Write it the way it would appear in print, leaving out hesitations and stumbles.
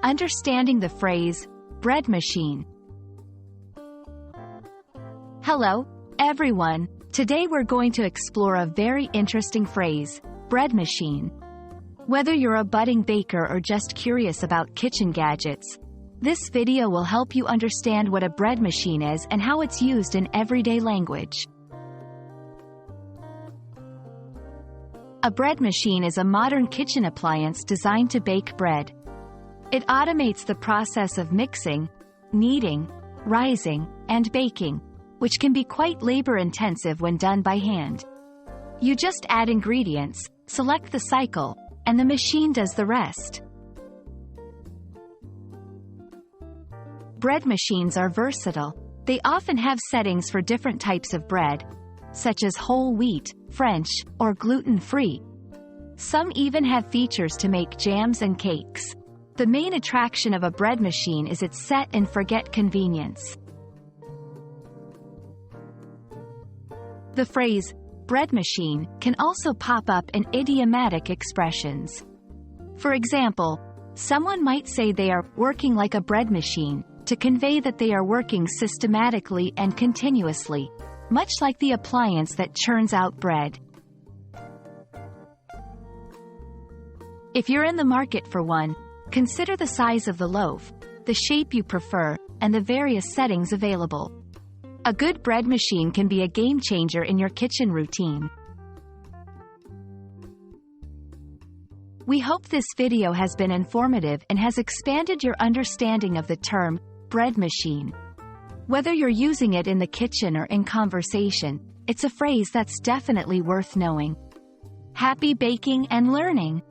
Understanding the phrase, bread machine. Hello, everyone. Today we're going to explore a very interesting phrase, bread machine. Whether you're a budding baker or just curious about kitchen gadgets, this video will help you understand what a bread machine is and how it's used in everyday language. A bread machine is a modern kitchen appliance designed to bake bread. It automates the process of mixing, kneading, rising, and baking, which can be quite labor-intensive when done by hand. You just add ingredients, select the cycle, and the machine does the rest. Bread machines are versatile. They often have settings for different types of bread, such as whole wheat, French, or gluten-free. Some even have features to make jams and cakes. The main attraction of a bread machine is its set-and-forget convenience. The phrase, bread machine, can also pop up in idiomatic expressions. For example, someone might say they are working like a bread machine, to convey that they are working systematically and continuously, much like the appliance that churns out bread. If you're in the market for one, consider the size of the loaf, the shape you prefer, and the various settings available. A good bread machine can be a game changer in your kitchen routine. We hope this video has been informative and has expanded your understanding of the term, bread machine. Whether you're using it in the kitchen or in conversation, it's a phrase that's definitely worth knowing. Happy baking and learning!